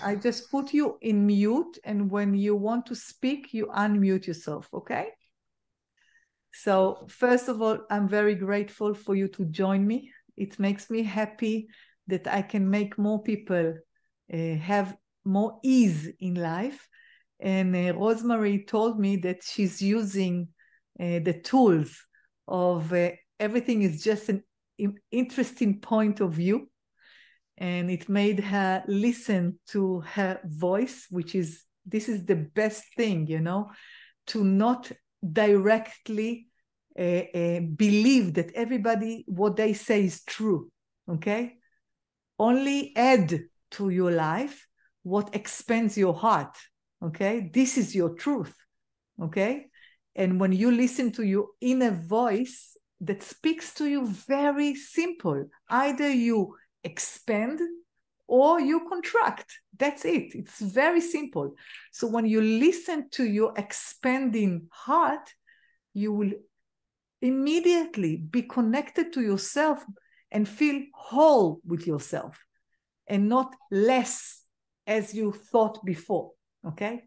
I just put you in mute, and when you want to speak, you unmute yourself, okay? So first of all, I'm very grateful for you to join me. It makes me happy that I can make more people have more ease in life. And Rosemary told me that she's using the tools of everything is just an interesting point of view. And it made her listen to her voice, this is the best thing, you know, to not directly believe that everybody, what they say is true, okay? Only add to your life what expands your heart, okay? This is your truth, okay? And when you listen to your inner voice that speaks to you, very simple, either you expand or you contract. That's it. It's very simple. So when you listen to your expanding heart, you will immediately be connected to yourself and feel whole with yourself and not less as you thought before. Okay?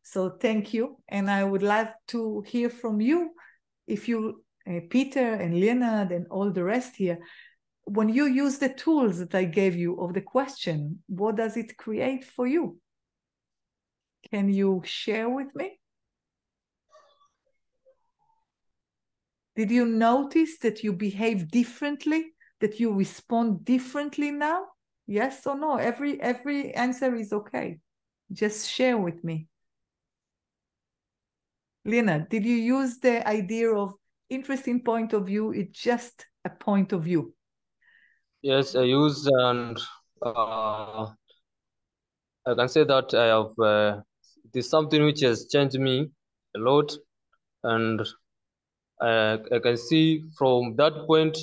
So thank you. And I would like to hear from you, if you, Peter and Leonard and all the rest here, when you use the tools that I gave you of the question, what does it create for you? Can you share with me? Did you notice that you behave differently, that you respond differently now? Yes or no? Every answer is okay. Just share with me. Lena, did you use the idea of interesting point of view? It's just a point of view. Yes, I use, and I can say that I have, it is something which has changed me a lot, and I can see from that point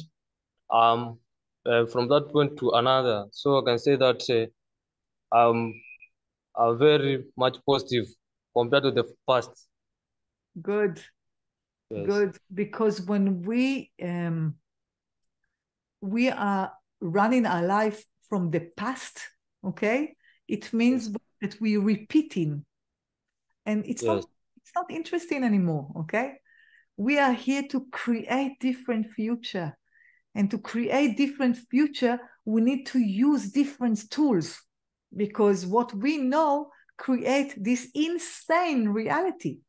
to another. So I can say that I'm very much positive compared to the past. Good. Yes. Good. Because when we are running our life from the past, okay, it means that we're repeating, and it's not interesting anymore. Okay, we are here to create different future, and to create different future, we need to use different tools, because what we know create this insane reality.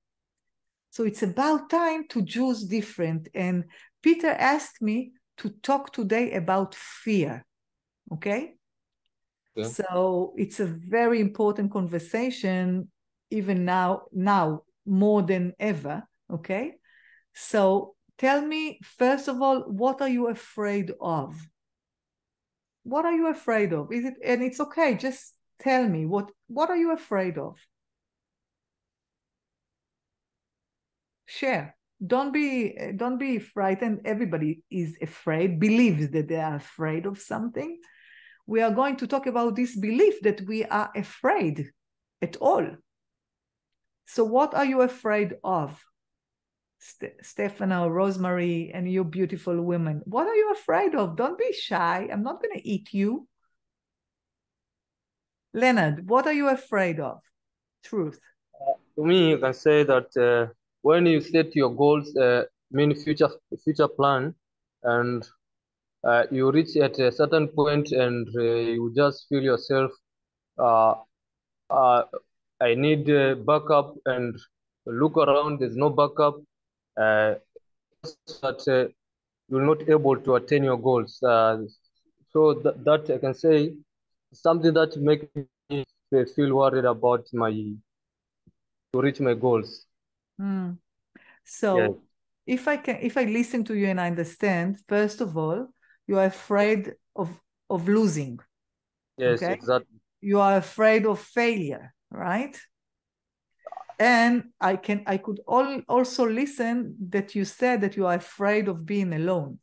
So it's about time to choose different. And Peter asked me to talk today about fear, okay? Yeah. So it's a very important conversation, even now more than ever, okay? So tell me, first of all, what are you afraid of? What are you afraid of? Is it, and it's okay, just tell me, what are you afraid of? Share. Don't be frightened. Everybody is afraid, believes that they are afraid of something. We are going to talk about this belief that we are afraid at all. So what are you afraid of? Stefano, Rosemary, and you beautiful women, what are you afraid of? Don't be shy. I'm not going to eat you. Leonard, what are you afraid of? Truth. To me, you can say that when you set your goals, mean future plan, and you reach at a certain point, and you just feel yourself, I need backup, and look around, there's no backup, that you're not able to attain your goals. So that I can say something that makes me feel worried about to reach my goals. So if I listen to you and I understand, first of all, you are afraid of losing. Yes, okay? Exactly. You are afraid of failure, right? And I could also listen that you said that you are afraid of being alone,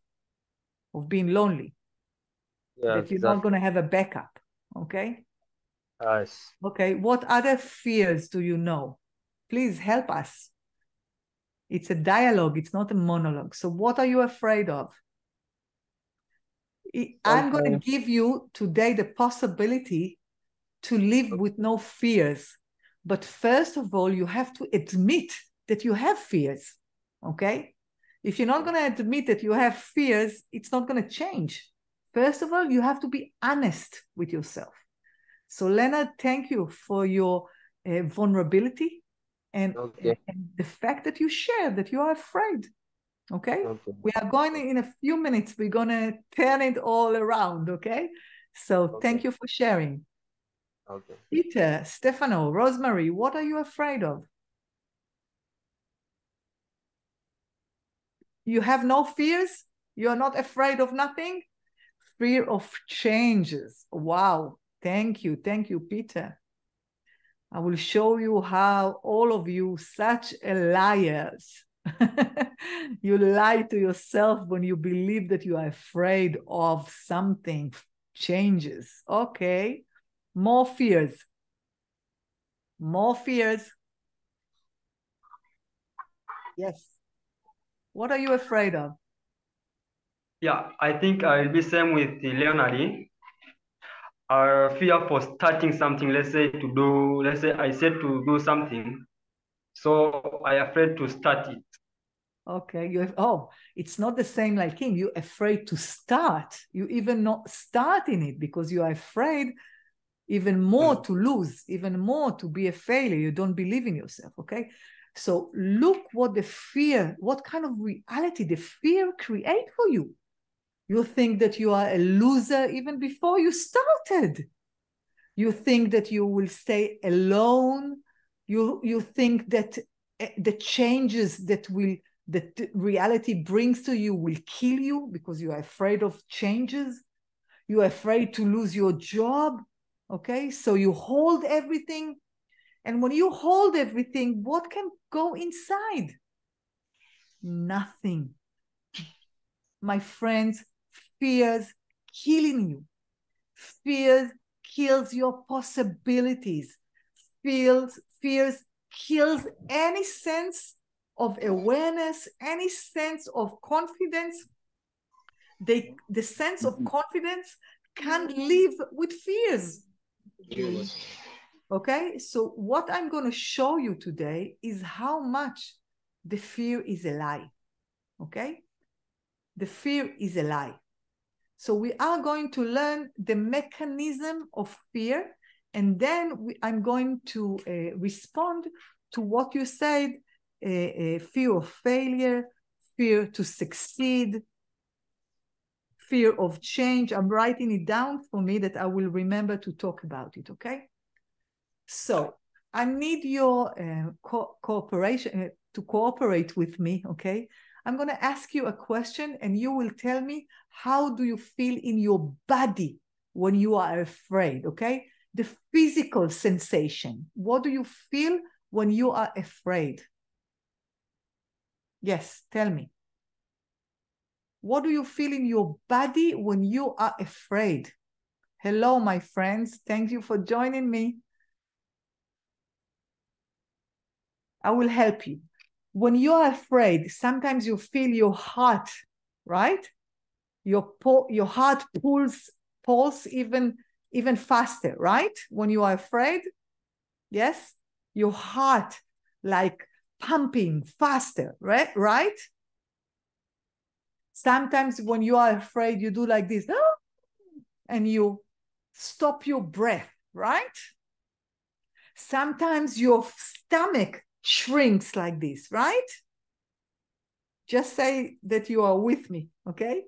of being lonely. Yeah, that you're not going to have a backup, okay? Nice. Okay, what other fears do you know? Please help us. It's a dialogue, it's not a monologue. So what are you afraid of? I'm going to give you today the possibility to live with no fears. But first of all, you have to admit that you have fears, okay? If you're not going to admit that you have fears, it's not going to change. First of all, you have to be honest with yourself. So Leonard, thank you for your vulnerability and the fact that you share that you are afraid, okay? We are going in a few minutes, we're going to turn it all around, okay? So thank you for sharing. Okay. Peter, Stefano, Rosemary, what are you afraid of? You have no fears? You're not afraid of nothing? Fear of changes. Wow. Thank you, Peter. I will show you how all of you such liars. You lie to yourself when you believe that you are afraid of something, changes. Okay. More fears. More fears. Yes. What are you afraid of? Yeah, I think I'll be same with the Leonard. Our fear for starting something, let's say I said to do something, so I afraid to start it. Okay, it's not the same like him. You're afraid to start. You even not start in it because you are afraid even more to lose, even more to be a failure. You don't believe in yourself, okay? So look what what kind of reality the fear create for you. You think that you are a loser even before you started. You think that you will stay alone. You think that the changes that reality brings to you will kill you because you are afraid of changes. You are afraid to lose your job. Okay, so you hold everything. And when you hold everything, what can go inside? Nothing. My friends, fears killing you. Fears kills your possibilities. Fears kills any sense of awareness, any sense of confidence. The sense of confidence can't live with fears. Okay, so what I'm going to show you today is how much the fear is a lie. Okay, the fear is a lie. So we are going to learn the mechanism of fear, and then I'm going to respond to what you said, fear of failure, fear to succeed, fear of change. I'm writing it down for me that I will remember to talk about it, okay? So I need your cooperation to cooperate with me, okay? I'm going to ask you a question and you will tell me how do you feel in your body when you are afraid, okay? The physical sensation. What do you feel when you are afraid? Yes, tell me. What do you feel in your body when you are afraid? Hello, my friends. Thank you for joining me. I will help you. When you are afraid, sometimes you feel your heart, right? Your heart pulse even faster, right? When you are afraid, yes? Your heart like pumping faster, right? Sometimes when you are afraid, you do like this, and you stop your breath, right? Sometimes your stomach shrinks like this, right? Just say that you are with me, okay?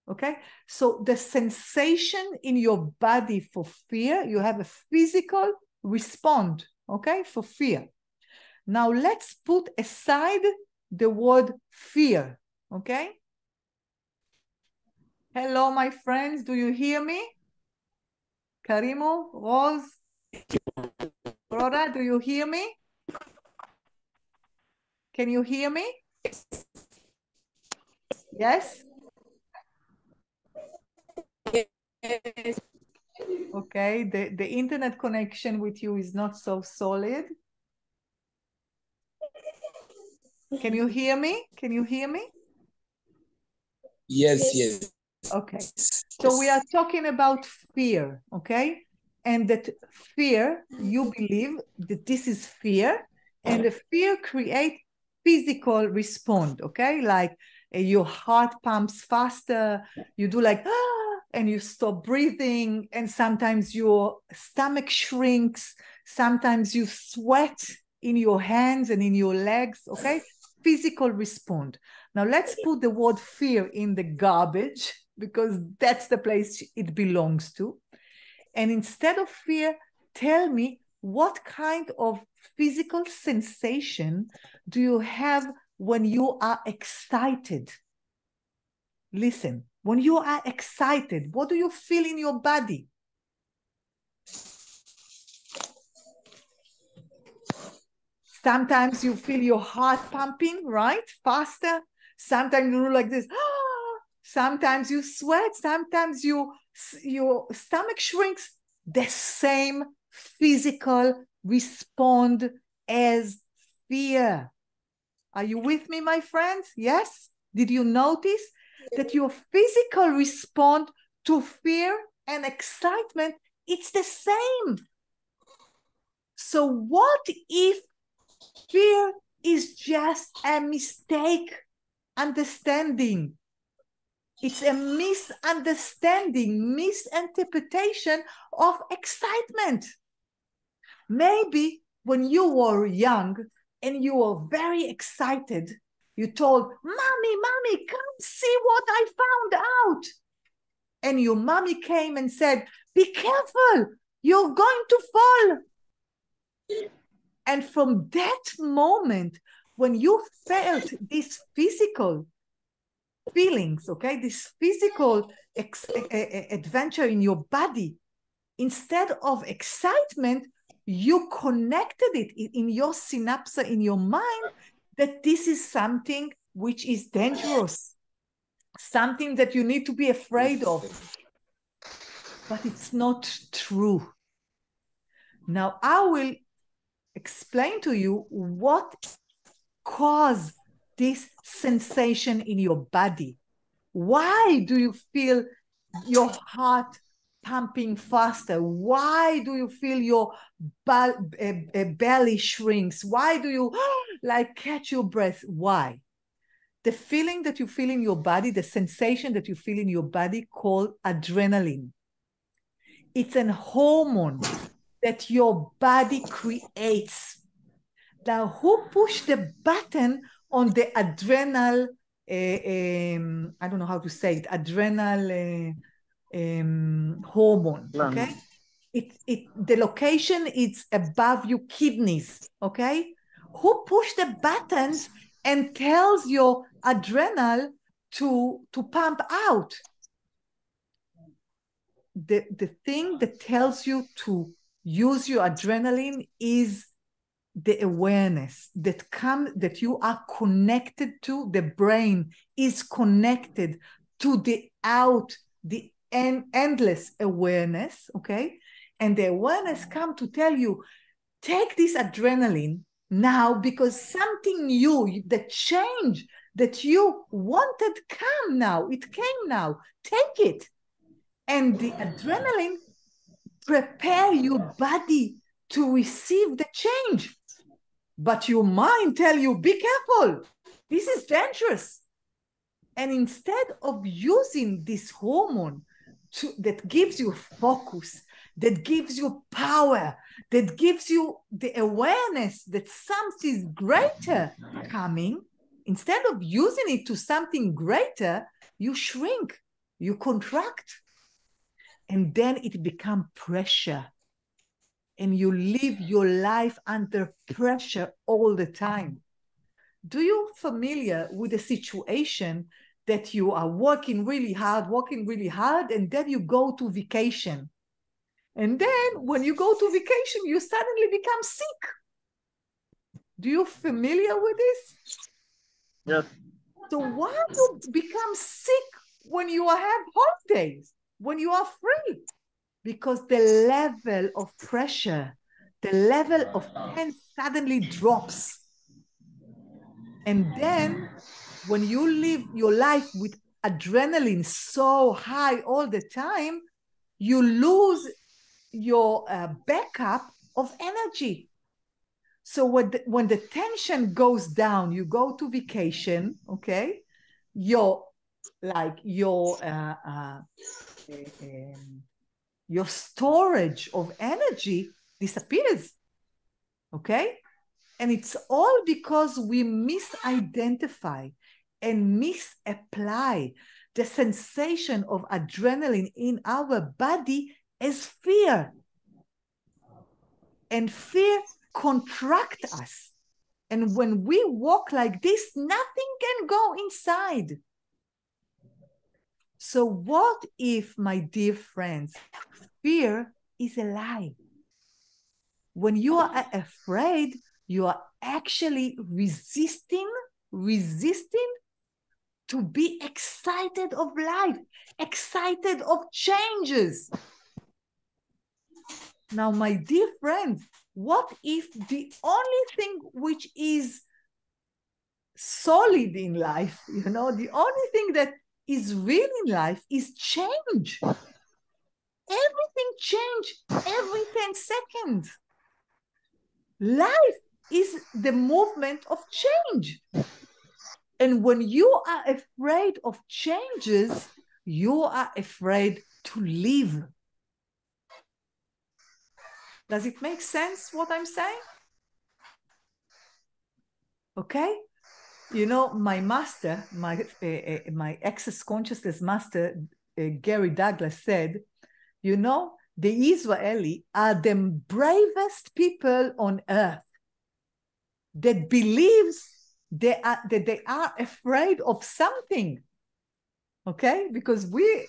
Okay, so the sensation in your body for fear, you have a physical response, okay, for fear. Now let's put aside the word fear, okay? Hello, my friends, do you hear me? Karimo, Rose, Rhoda, do you hear me? Can you hear me? Yes? Okay, the internet connection with you is not so solid. Can you hear me? Can you hear me? Yes. Okay, so we are talking about fear, okay? and that fear, you believe that this is fear, and the fear creates physical response, okay? Like your heart pumps faster, you do like, and you stop breathing, and sometimes your stomach shrinks, sometimes you sweat in your hands and in your legs, okay? Physical response. Now let's put the word fear in the garbage, because that's the place it belongs to. And instead of fear, tell me what kind of physical sensation do you have when you are excited? Listen, when you are excited, what do you feel in your body? Sometimes you feel your heart pumping, right? Faster. Sometimes you do like this. Sometimes you sweat. Sometimes your stomach shrinks. The same physical response as fear. Are you with me, my friends? Yes? Did you notice that your physical response to fear and excitement, it's the same? So what if fear is just a mistake understanding? It's a misunderstanding, misinterpretation of excitement. Maybe when you were young and you were very excited, you told, Mommy, come see what I found out. And your mommy came and said, be careful, you're going to fall. And from that moment, when you felt this physical feelings, okay, this physical adventure in your body, instead of excitement, you connected it in your synapse, in your mind, that this is something which is dangerous, something that you need to be afraid of. But it's not true. Now I will explain to you what caused this sensation in your body. Why do you feel your heart pumping faster? Why do you feel your belly shrinks? Why do you like catch your breath? Why? The feeling that you feel in your body, the sensation that you feel in your body, called adrenaline. It's an hormone that your body creates. Now, who pushed the button on the adrenal, I don't know how to say it, adrenal hormone, okay? The location is above your kidneys, okay? Who pushed the buttons and tells your adrenal to pump out? The thing that tells you to use your adrenaline is the awareness that you are connected to. The brain is connected to the endless awareness, okay? And the awareness come to tell you, take this adrenaline now, because something new, the change that you wanted come now, it came now, take it. And the adrenaline prepare your body to receive the change. But your mind tell you, be careful, this is dangerous. And instead of using this hormone that gives you focus, that gives you power, that gives you the awareness that something greater coming, instead of using it to something greater, you shrink, you contract. And then it becomes pressure. And you live your life under pressure all the time. Do you familiar with a situation that you are working really hard, and then you go to vacation? And then when you go to vacation, you suddenly become sick. Do you familiar with this? Yes. So why do you become sick when you have holidays, when you are free? Because the level of pressure, the level of pain suddenly drops. And then when you live your life with adrenaline so high all the time, you lose your backup of energy. So when the tension goes down, you go to vacation, okay? Your storage of energy disappears, okay? And it's all because we misidentify and misapply the sensation of adrenaline in our body as fear. And fear contracts us. And when we walk like this, nothing can go inside. So what if, my dear friends, fear is a lie? When you are afraid, you are actually resisting to be excited of life, excited of changes. Now, my dear friend, what if the only thing which is solid in life, the only thing that is real in life is change? Everything changes every 10 seconds. Life is the movement of change. And when you are afraid of changes, you are afraid to live. Does it make sense what I'm saying? Okay? My master, my access consciousness master, Gary Douglas, said, the Israeli are the bravest people on earth that believes that they are afraid of something. Okay? Because we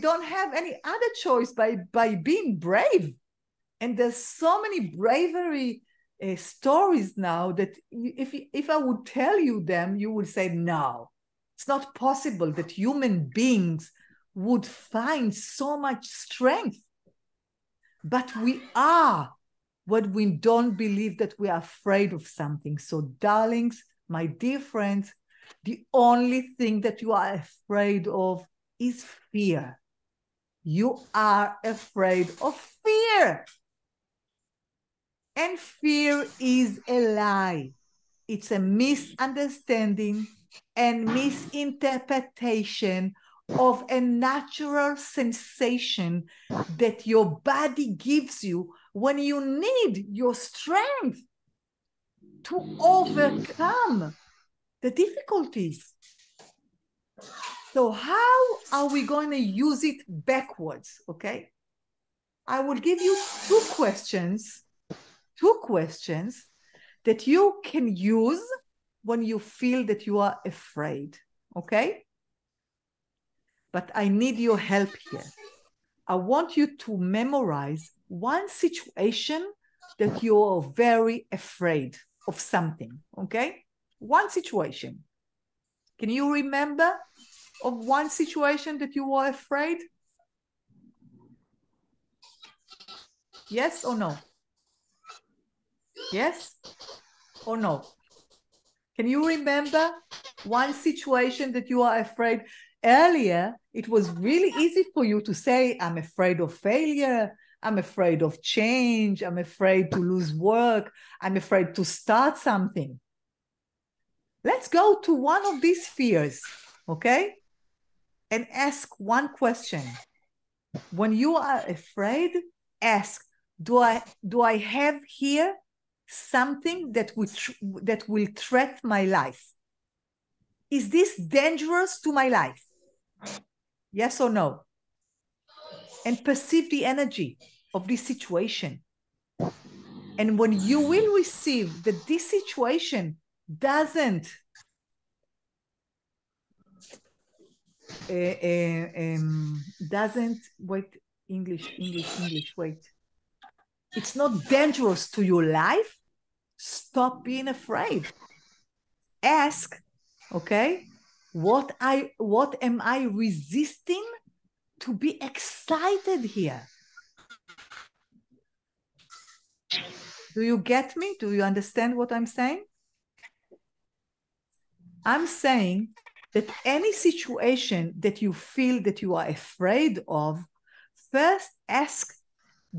don't have any other choice by being brave. And there's so many bravery stories now that if I would tell you them, you would say, no, it's not possible that human beings would find so much strength. But we are when we don't believe that we are afraid of something. So, darlings, my dear friends, the only thing that you are afraid of is fear. You are afraid of fear. And fear is a lie. It's a misunderstanding and misinterpretation of a natural sensation that your body gives you when you need your strength to overcome the difficulties. So how are we going to use it backwards, okay? I will give you two questions that you can use when you feel that you are afraid, okay? But I need your help here. I want you to memorize one situation that you're very afraid of something, okay? One situation. Can you remember of one situation that you were afraid? Yes or no? Yes or no? Can you remember one situation that you are afraid? Earlier, it was really easy for you to say, I'm afraid of failure, I'm afraid of change, I'm afraid to lose work, I'm afraid to start something. Let's go to one of these fears, okay? And ask one question. When you are afraid, ask, do I have here something that will threaten my life? Is this dangerous to my life? Yes or no? And perceive the energy of this situation. And when you will receive that this situation doesn't wait, English, wait. It's not dangerous to your life. Stop being afraid. Ask, okay, what am I resisting to be excited here? Do you get me? Do you understand what I'm saying? I'm saying that any situation that you feel that you are afraid of, first ask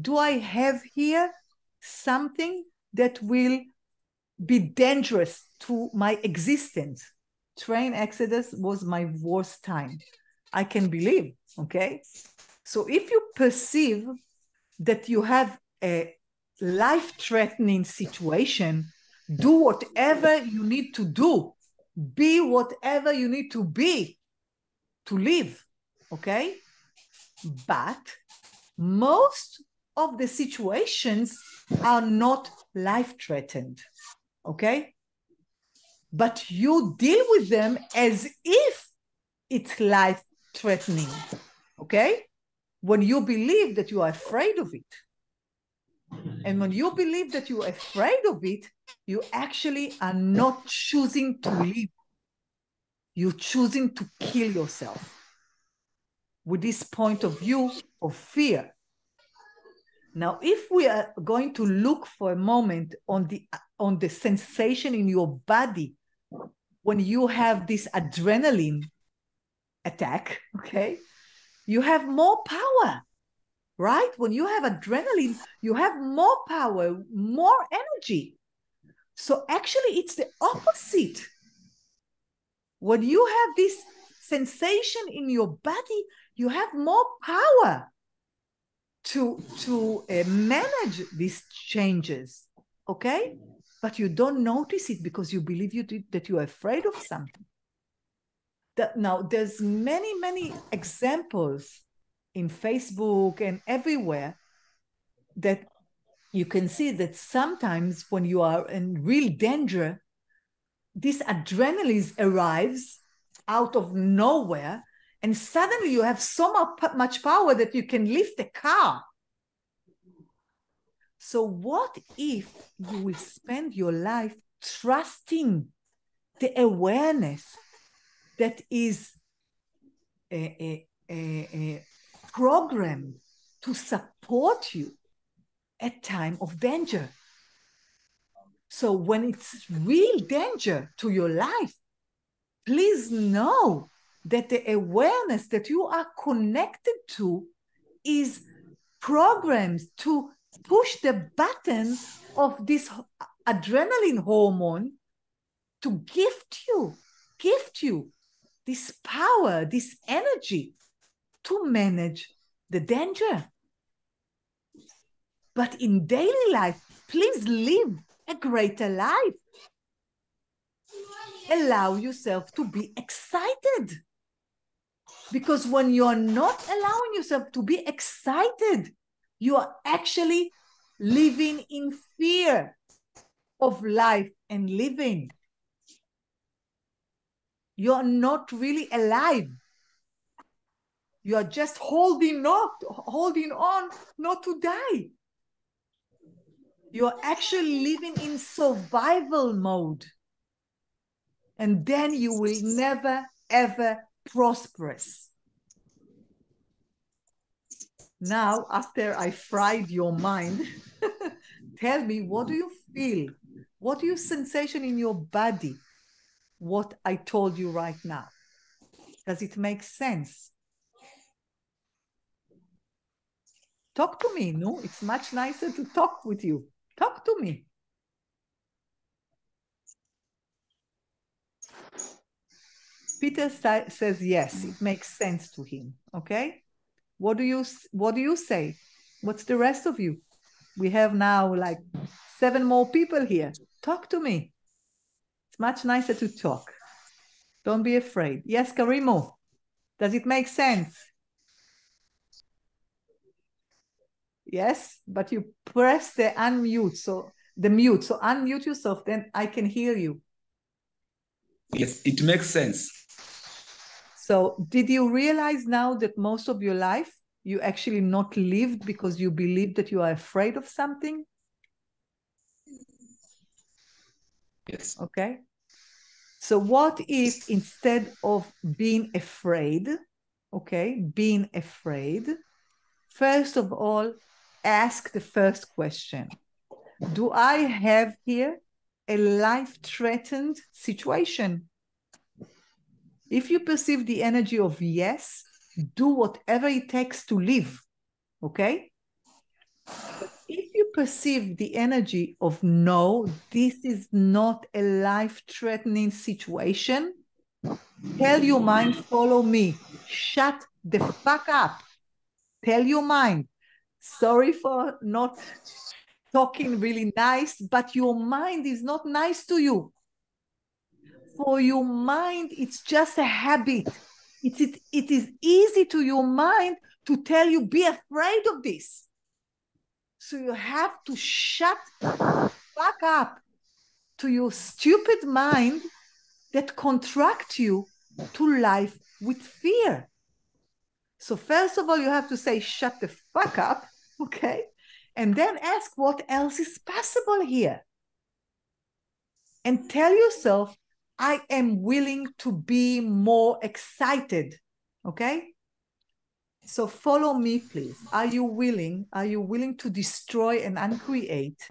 do I have here something that will be dangerous to my existence? Train exodus was my worst time. I can believe, okay? So if you perceive that you have a life-threatening situation, do whatever you need to do. Be whatever you need to be to live, okay? But most of the situations are not life-threatened, okay? But you deal with them as if it's life-threatening, okay? When you believe that you are afraid of it. And when you believe that you are afraid of it, you actually are not choosing to live. You're choosing to kill yourself with this point of view of fear. Now, if we are going to look for a moment on the sensation in your body when you have this adrenaline attack, okay, you have more power, right? When you have adrenaline, you have more power, more energy. So actually, it's the opposite. When you have this sensation in your body, you have more power to manage these changes, okay? But you don't notice it because you believe that you are afraid of something. Now, there's many examples in Facebook and everywhere that you can see that sometimes when you are in real danger, this adrenaline arrives out of nowhere, and suddenly you have so much power that you can lift a car. So what if you will spend your life trusting the awareness that is programmed to support you at time of danger? So when it's real danger to your life, please know that the awareness that you are connected to is programmed to push the button of this adrenaline hormone to gift you this power, this energy to manage the danger. But in daily life, please live a greater life. Allow yourself to be excited. Because when you're not allowing yourself to be excited, you are actually living in fear of life and living. You're not really alive. You are just holding on not to die. You're actually living in survival mode. And then you will never, ever prosperous. Now, after I fried your mind, tell me, what do you feel? What is your sensation in your body? What I told you right now. Does it make sense? Talk to me, no? It's much nicer to talk with you. Talk to me. Peter says yes, it makes sense to him, okay? What do you say? What's the rest of you? We have now like 7 more people here. Talk to me. It's much nicer to talk. Don't be afraid. Yes, Karimo, does it make sense? Yes, but you press the unmute, so the mute. So unmute yourself, then I can hear you. Yes, it makes sense. So did you realize now that most of your life you actually not lived because you believe that you are afraid of something? Yes. Okay. So what if instead of being afraid, first of all, ask the first question. Do I have here a life-threatened situation? If you perceive the energy of yes, do whatever it takes to live, okay? But if you perceive the energy of no, this is not a life-threatening situation, tell your mind, follow me. Shut the fuck up. Tell your mind, sorry for not talking really nice, but your mind is not nice to you. For your mind, it's just a habit. It is easy to your mind to tell you, be afraid of this. So you have to shut the fuck up to your stupid mind that contract you to life with fear. So first of all, you have to say, shut the fuck up, okay? And then ask what else is possible here. And tell yourself, I am willing to be more excited, okay? So follow me, please. Are you willing to destroy and uncreate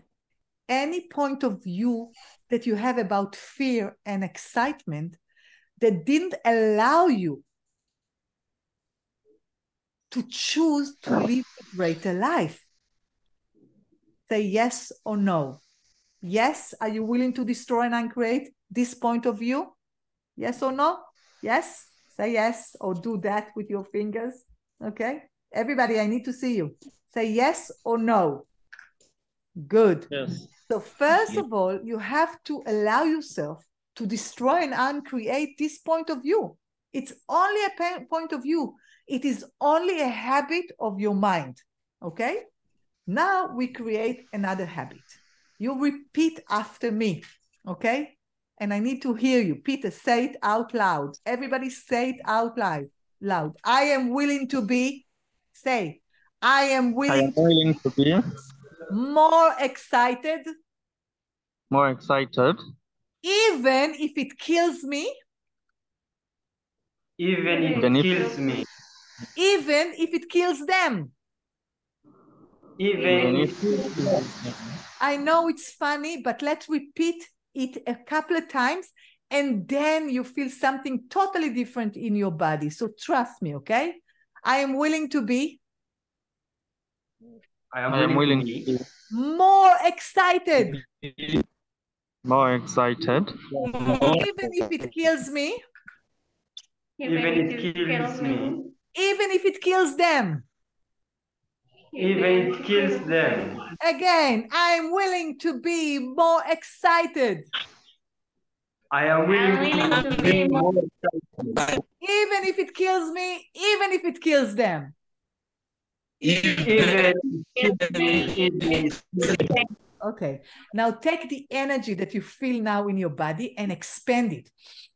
any point of view that you have about fear and excitement that didn't allow you to choose to live a greater life? Say yes or no. Yes, are you willing to destroy and uncreate this point of view? Yes or no? Yes? Say yes or do that with your fingers. Okay? Everybody, I need to see you. Say yes or no. Good. Yes. So first of all, you have to allow yourself to destroy and uncreate this point of view. It's only a point of view. It is only a habit of your mind. Okay? Now we create another habit. You repeat after me. Okay? And I need to hear you. Peter, say it out loud. Everybody say it out loud. I am willing to be, say, I am willing to be more excited, more excited, even if it kills me, Even if it kills me. even if it kills them. Even if I know it's funny, but let's repeat it a couple of times, and then you feel something totally different in your body. So trust me, okay? I am willing to be I am willing to be more excited, more excited, even if it kills me, even if it kills me, even if it kills them. even if it kills them. Again, I am willing to be more excited, I am willing to be more excited. even if it kills me, even if it kills them. Even if Okay, now take the energy that you feel now in your body and expand it.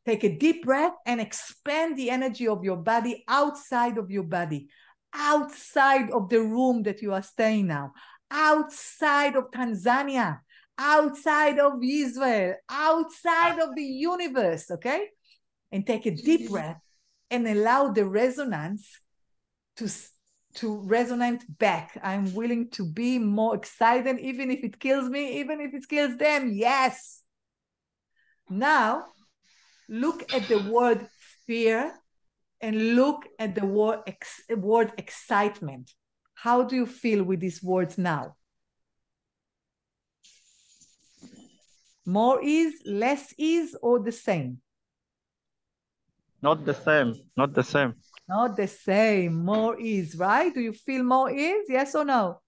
Take a deep breath and expand the energy of your body outside of your body, outside of the room that you are staying now, outside of Tanzania, outside of Israel, outside of the universe, okay? And take a deep breath and allow the resonance to resonate back. I'm willing to be more excited, even if it kills me, even if it kills them. Yes. Now, look at the word fear and look at the word excitement. How do you feel with these words now? More is, less is, or the same? not the same, not the same. Not the same. More is, right? Do you feel more is? Yes or no?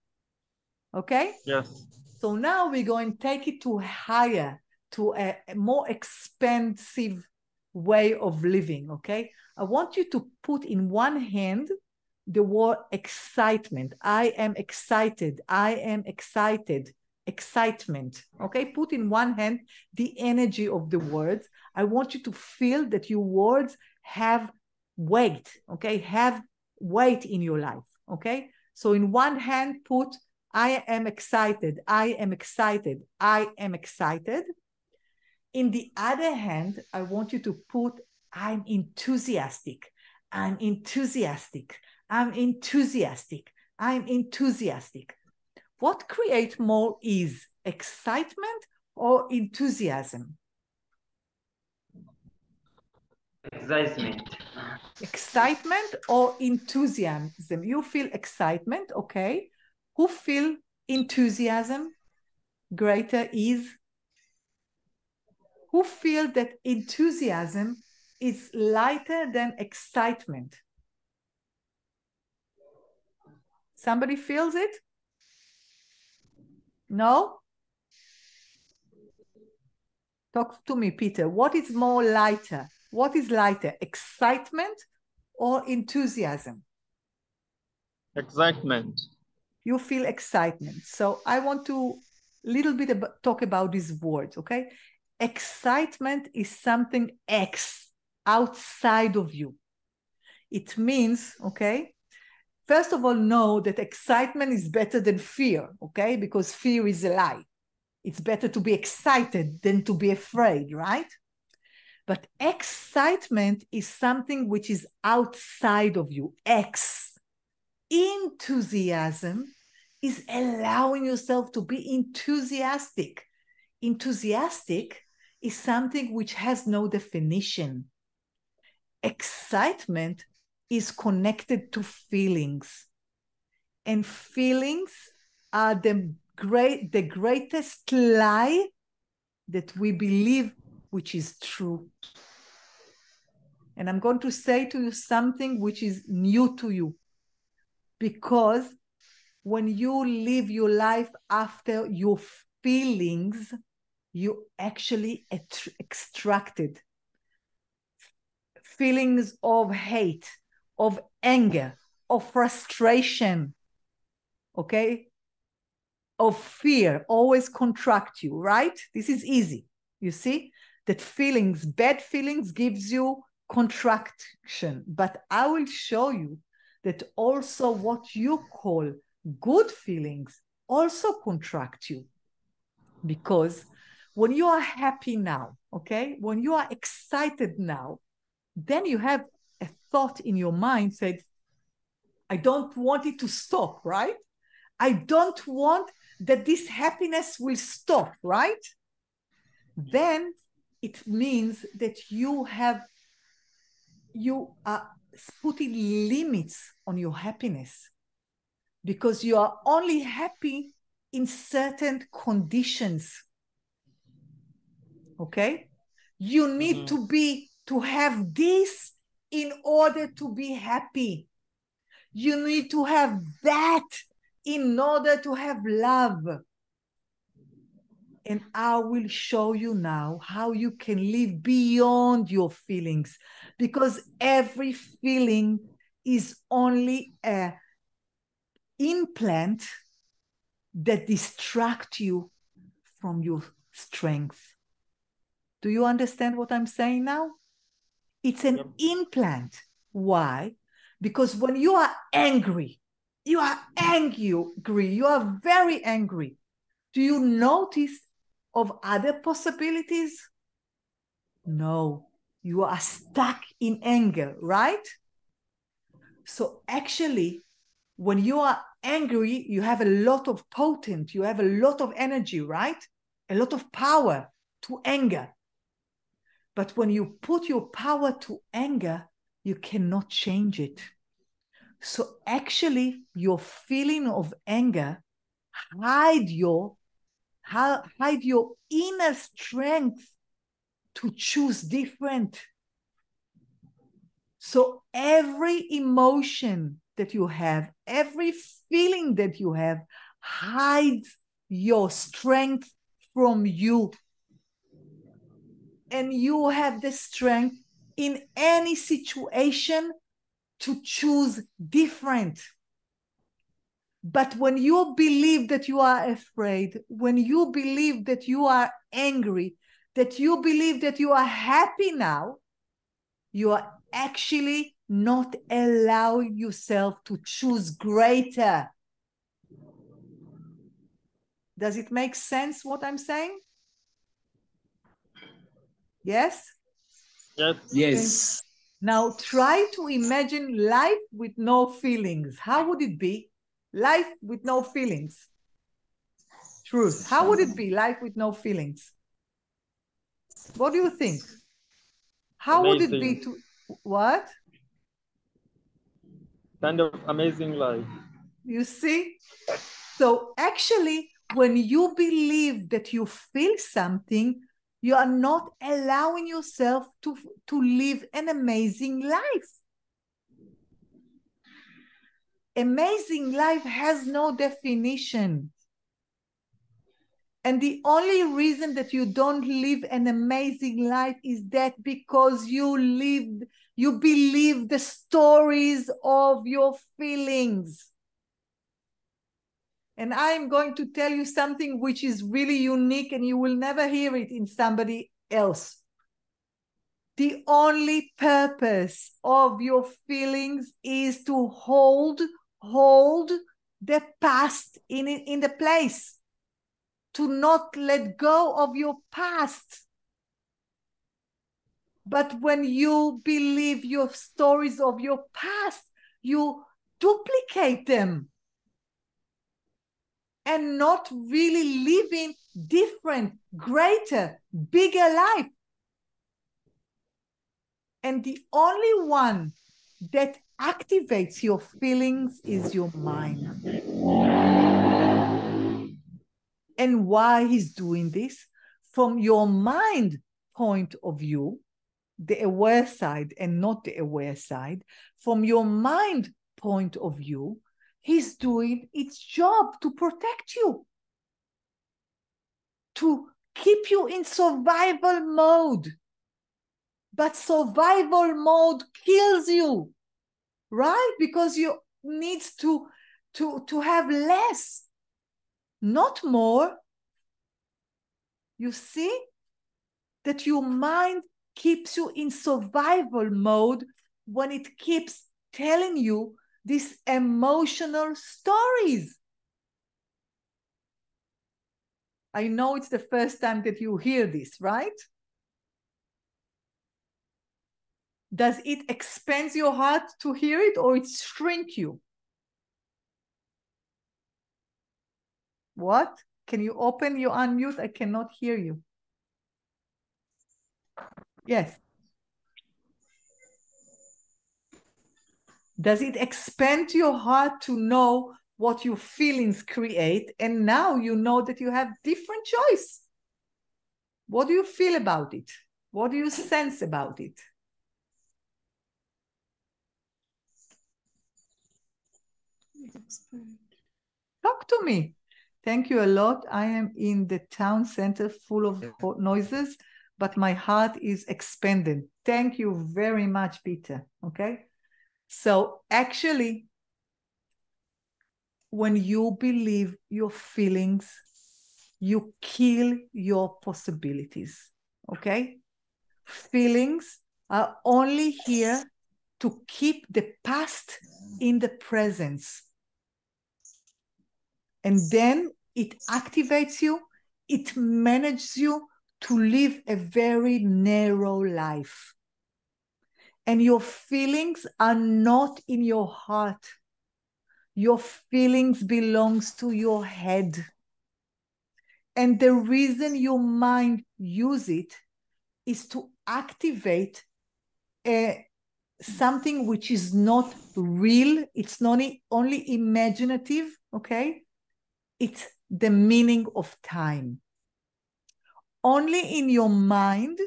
Okay? Yes. So now we're going to take it to higher, to a more expansive way of living, okay? I want you to put in one hand the word excitement. I am excited. I am excited. Excitement, okay? Put in one hand the energy of the words. I want you to feel that your words have weight, okay? Have weight in your life, okay? So in one hand, put I am excited, I am excited, I am excited. In the other hand, I want you to put I'm enthusiastic, I'm enthusiastic, I'm enthusiastic, I'm enthusiastic. What creates more is excitement or enthusiasm? excitement. Excitement or enthusiasm? You feel excitement, okay? Who feel enthusiasm greater ease? Who feel that enthusiasm is lighter than excitement? Somebody feels it? No? Talk to me, Peter. What is more lighter? What is lighter, excitement or enthusiasm? Excitement. You feel excitement. So I want to little bit talk about these words, okay? Excitement is something outside of you. It means, okay, first of all, know that excitement is better than fear, okay? Because fear is a lie. It's better to be excited than to be afraid, right? But excitement is something which is outside of you. Enthusiasm is allowing yourself to be enthusiastic. Enthusiastic is something which has no definition. Excitement is connected to feelings. And feelings are the greatest lie that we believe which is true. And I'm going to say to you something which is new to you. Because when you live your life after your feelings, you actually extracted feelings of hate, of anger, of frustration, okay? Of fear, always contract you, right? This is easy. You see that feelings, bad feelings gives you contraction, but I will show you that also what you call good feelings also contract you. Because when you are happy now, okay, when you are excited now, then you have a thought in your mind said, I don't want it to stop, right? I don't want that this happiness will stop, right? Then it means that you are putting limits on your happiness because you are only happy in certain conditions. Okay? You need to have this in order to be happy. You need to have that in order to have love. And I will show you now how you can live beyond your feelings, because every feeling is only an implant that distracts you from your strength. Do you understand what I'm saying now? It's an implant. Why? Because when you are angry, you are very angry. Do you notice of other possibilities? No, you are stuck in anger, right? So actually, when you are angry, you have a lot of potent, you have a lot of energy, right? A lot of power to anger. But when you put your power to anger, you cannot change it. So actually, your feeling of anger hide your inner strength to choose different. So every emotion that you have, every feeling that you have, hides your strength from you. And you have the strength in any situation to choose different. But when you believe that you are afraid, when you believe that you are angry, that you believe that you are happy now, you are actually not allowing yourself to choose greater. Does it make sense what I'm saying? Yes? Yes. Yes. Now try to imagine life with no feelings. How would it be? Life with no feelings. Truth. How would it be, life with no feelings? What do you think? How would it be to... What? Kind of amazing life. You see? So actually, when you believe that you feel something, you are not allowing yourself to live an amazing life. Amazing life has no definition. And the only reason that you don't live an amazing life is that because you believe the stories of your feelings. And I'm going to tell you something which is really unique and you will never hear it in somebody else. The only purpose of your feelings is to hold the past in the place, to not let go of your past. But when you believe your stories of your past, you duplicate them and not really living different, greater, bigger life. And the only one that activates your feelings is your mind. And why he's doing this? From your mind point of view, the aware side and not the aware side, from your mind point of view, he's doing its job to protect you, to keep you in survival mode. But survival mode kills you, right? Because you need to have less, not more. You see that your mind keeps you in survival mode when it keeps telling you these emotional stories. I know it's the first time that you hear this, right? Does it expand your heart to hear it, or it shrink you? What? Can you open your unmute? I cannot hear you. Yes. Does it expand your heart to know what your feelings create? And now you know that you have different choice. What do you feel about it? What do you sense about it? Talk to me. Thank you a lot. I am in the town center full of noises, but my heart is expanded. Thank you very much, Peter. Okay. So actually, when you believe your feelings, you kill your possibilities. Okay. Feelings are only here to keep the past in the presence. And then it activates you, it manages you to live a very narrow life. And your feelings are not in your heart. Your feelings belongs to your head. And the reason your mind use it is to activate something which is not real. It's not only imaginative, okay? It's the meaning of time. Only in your mind,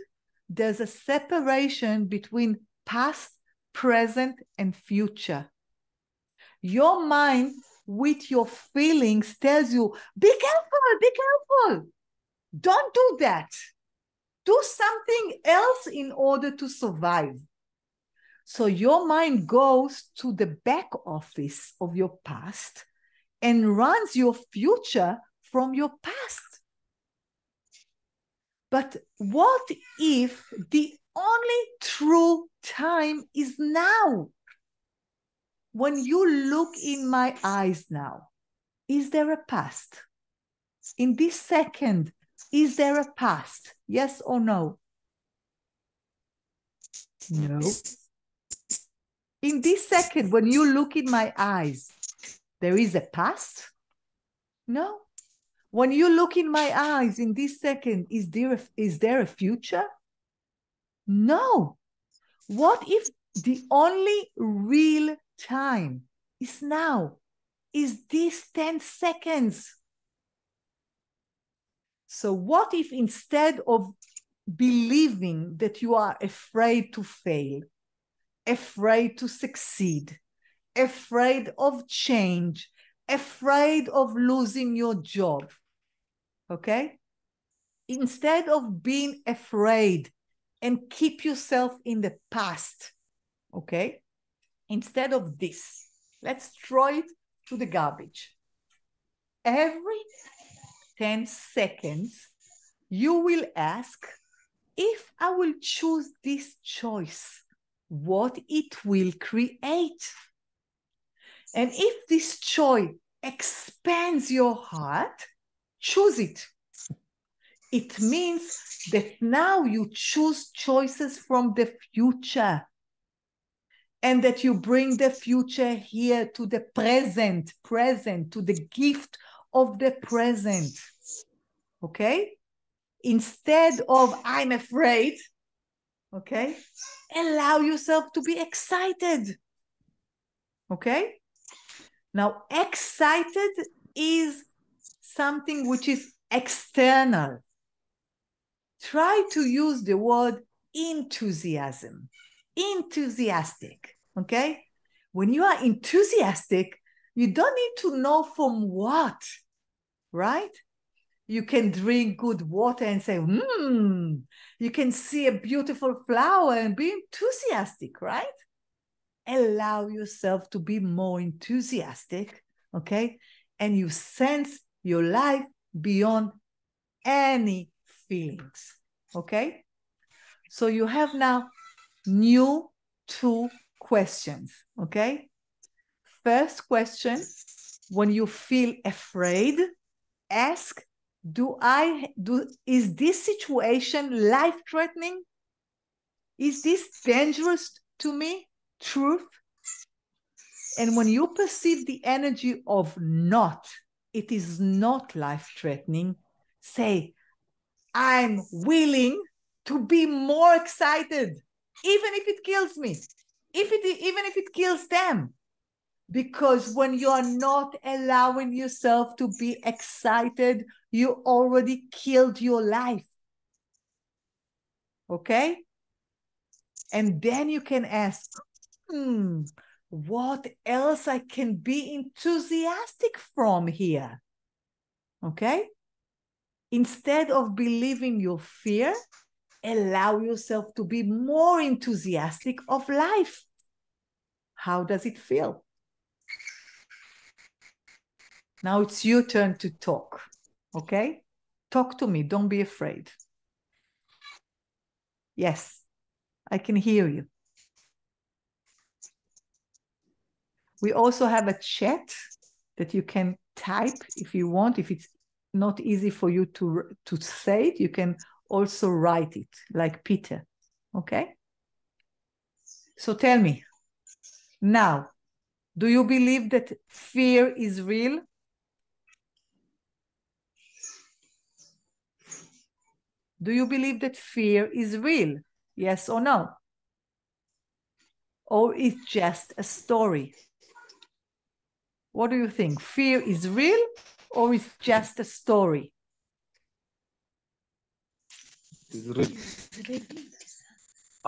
there's a separation between past, present, and future. Your mind, with your feelings, tells you, be careful, be careful. Don't do that. Do something else in order to survive. So your mind goes to the back office of your past and runs your future from your past. But what if the only true time is now? When you look in my eyes now, is there a past? In this second, is there a past? Yes or no? No. In this second, when you look in my eyes, there is a past? No. When you look in my eyes in this second, is there a future? No. What if the only real time is now? is this 10 seconds. So what if instead of believing that you are afraid to fail, afraid to succeed, afraid of change, afraid of losing your job, okay? Instead of being afraid and keep yourself in the past, okay? Instead of this, let's throw it to the garbage. Every 10 seconds, you will ask, if I will choose this choice, what it will create. And if this choice expands your heart, choose it. It means that now you choose choices from the future, and that you bring the future here to the present, to the gift of the present, okay? Instead of I'm afraid, okay? Allow yourself to be excited, okay? Now, excited is something which is external. Try to use the word enthusiasm, enthusiastic, okay? When you are enthusiastic, you don't need to know from what, right? You can drink good water and say, you can see a beautiful flower and be enthusiastic, right? Allow yourself to be more enthusiastic, okay? And you sense your life beyond any feelings, okay? So you have now new 2 questions, okay? First question, when you feel afraid, ask, is this situation life-threatening? Is this dangerous to me? Truth? And when you perceive the energy of not, it is not life-threatening, say, I'm willing to be more excited, even if it kills me, even if it kills them. Because when you are not allowing yourself to be excited, you already killed your life. Okay? And then you can ask, what else I can be enthusiastic from here? Okay? Instead of believing your fear, allow yourself to be more enthusiastic of life. How does it feel? Now it's your turn to talk, okay? Talk to me, don't be afraid. Yes, I can hear you. We also have a chat that you can type if you want. If it's not easy for you to say it, you can also write it, like Peter, okay? So tell me, now, do you believe that fear is real? Do you believe that fear is real? Yes or no? Or it's just a story? What do you think? Fear is real or it's just a story? It's real.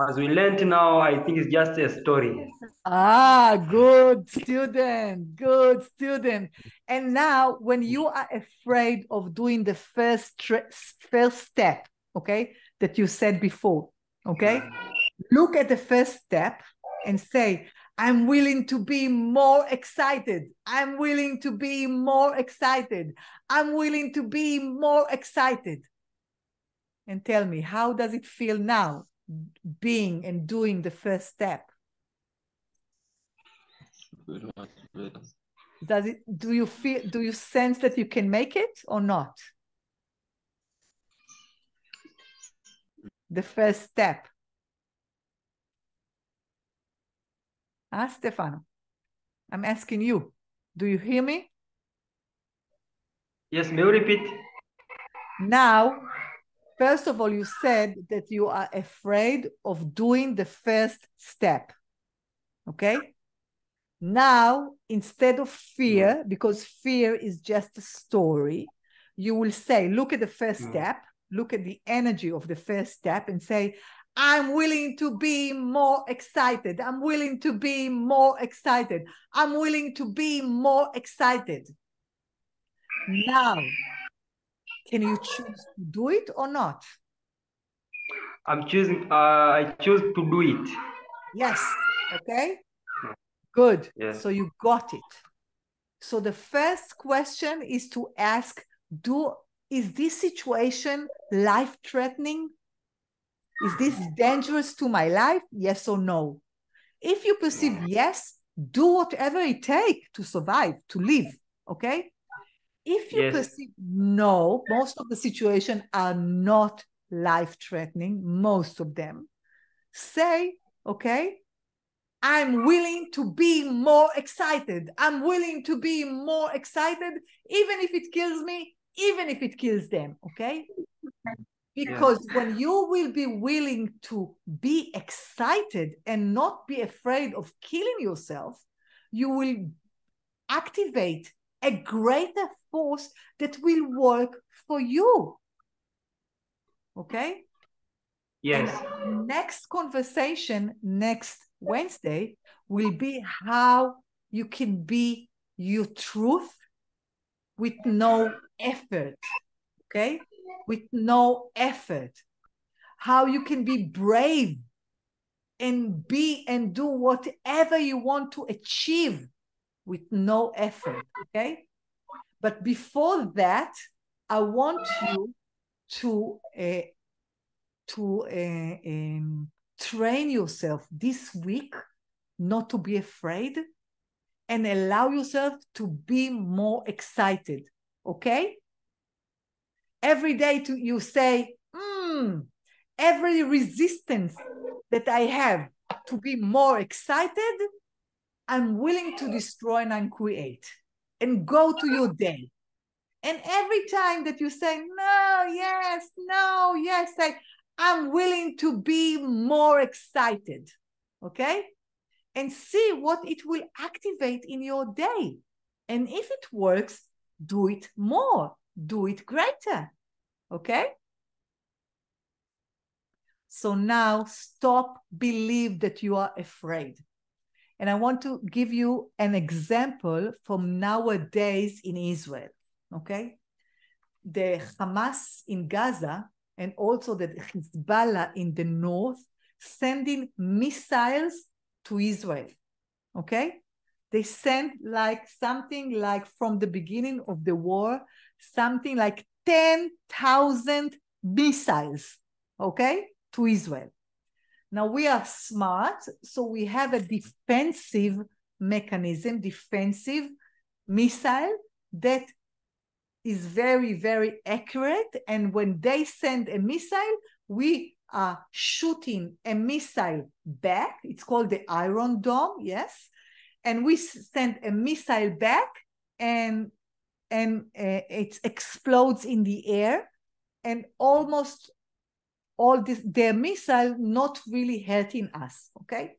As we learned now, I think it's just a story. Ah, good student, good student. And now when you are afraid of doing the first step, okay, that you said before, okay, look at the first step and say, I'm willing to be more excited. I'm willing to be more excited. I'm willing to be more excited. And tell me, how does it feel now, being and doing the first step? Very much better. Do you sense that you can make it or not? The first step. Stefano, I'm asking you, do you hear me? Yes, may you repeat? Now, first of all, you said that you are afraid of doing the first step, okay? Now, instead of fear, because fear is just a story, you will say, look at the first step, look at the energy of the first step and say, I'm willing to be more excited. I'm willing to be more excited. I'm willing to be more excited. Now, can you choose to do it or not? I choose to do it. Yes. Okay. Good. Yes. So you got it. So the first question is to ask, is this situation life-threatening? Is this dangerous to my life? Yes or no? If you perceive yes, do whatever it takes to survive, to live, okay? If you perceive no, most of the situations are not life-threatening, most of them, say, okay, I'm willing to be more excited. I'm willing to be more excited, even if it kills me, even if it kills them, okay? Because when you will be willing to be excited and not be afraid of killing yourself, you will activate a greater force that will work for you. Okay? Yes. And next conversation, next Wednesday, will be how you can be your truth with no effort. Okay? With no effort. How you can be brave and do whatever you want to achieve with no effort. Okay? But before that, I want you to train yourself this week not to be afraid and allow yourself to be more excited. Okay? Every day you say, every resistance that I have to be more excited, I'm willing to destroy and uncreate, and go to your day. And every time that you say, no, yes, say, I'm willing to be more excited, okay? And see what it will activate in your day. And if it works, do it more, do it greater, okay? So now stop, believe that you are afraid. And I want to give you an example from nowadays in Israel, okay? The Hamas in Gaza and also the Hezbollah in the north sending missiles to Israel, okay? They sent something like from the beginning of the war, something like 10,000 missiles, okay, to Israel. Now we are smart, so we have a defensive mechanism, defensive missile that is very, very accurate. And when they send a missile, we are shooting a missile back. It's called the Iron Dome, yes. And we send a missile back and it explodes in the air, and almost all their missile not really hurting us, okay?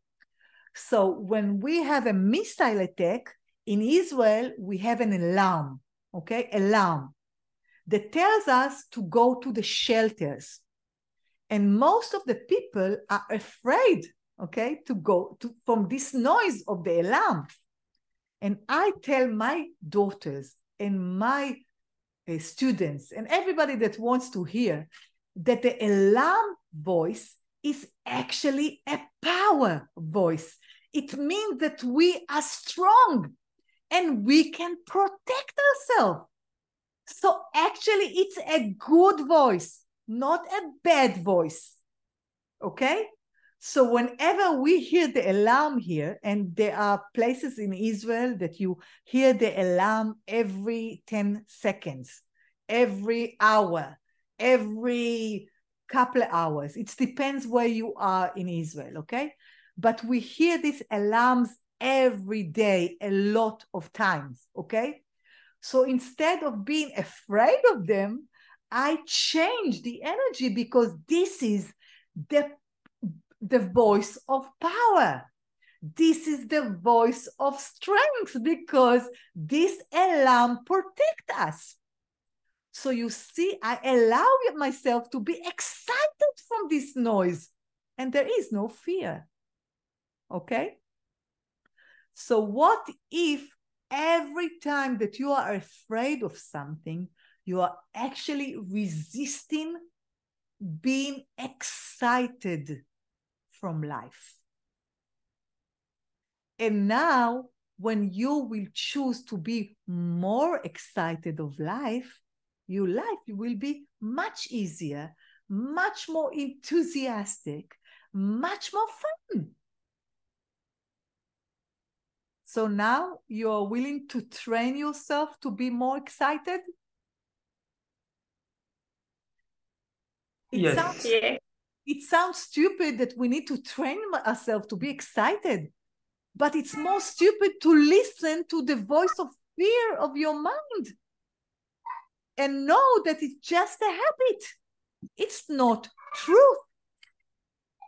So when we have a missile attack in Israel, we have an alarm, okay? Alarm that tells us to go to the shelters. And most of the people are afraid, okay, to go from this noise of the alarm. And I tell my daughters and my students and everybody that wants to hear that the alarm voice is actually a power voice. It means that we are strong and we can protect ourselves. So actually it's a good voice, not a bad voice, okay? So whenever we hear the alarm here, and there are places in Israel that you hear the alarm every 10 seconds, every hour, every couple of hours. It depends where you are in Israel, okay? But we hear these alarms every day, a lot of times, okay? So instead of being afraid of them, I change the energy because this is the voice of power. This is the voice of strength because this alarm protects us. So you see, I allow myself to be excited from this noise, and there is no fear. Okay? So what if every time that you are afraid of something, you are actually resisting being excited from life? And now, when you will choose to be more excited of life, your life will be much easier, much more enthusiastic, much more fun. So now you are willing to train yourself to be more excited? Yes. It sounds stupid that we need to train ourselves to be excited, but it's more stupid to listen to the voice of fear of your mind and know that it's just a habit. It's not truth.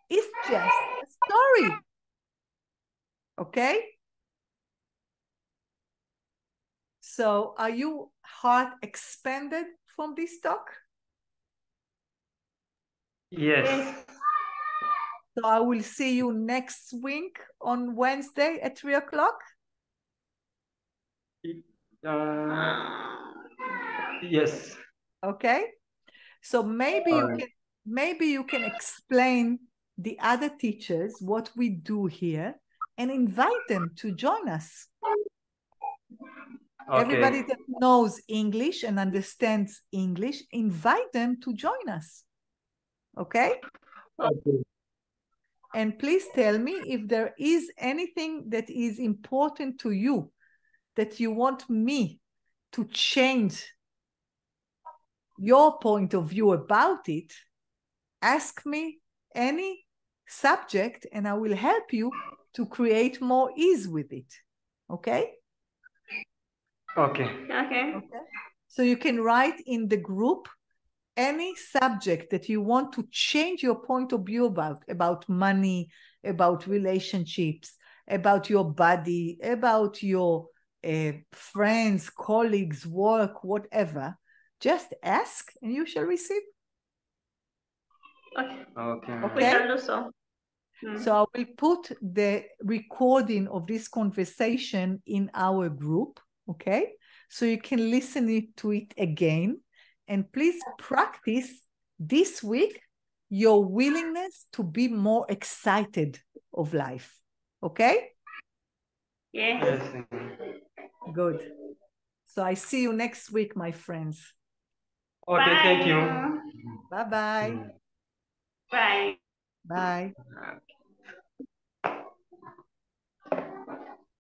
It's just a story. Okay? So are you heart expanded from this talk? Yes. So I will see you next week on Wednesday at 3 o'clock. Yes. Okay. So maybe you can explain the other teachers what we do here and invite them to join us. Okay. Everybody that knows English and understands English, invite them to join us. Okay? Okay. And please tell me if there is anything that is important to you that you want me to change your point of view about it. Ask me any subject and I will help you to create more ease with it. Okay? Okay. Okay. Okay. So you can write in the group any subject that you want to change your point of view about money, about relationships, about your body, about your friends, colleagues, work, whatever. Just ask and you shall receive. Okay. Okay. We shall do so. So I will put the recording of this conversation in our group, okay? So you can listen to it again. And please practice this week your willingness to be more excited of life, okay? Yes. Yes. Good. So I see you next week, my friends. Okay, thank you. Bye-bye. Bye. Bye. Okay.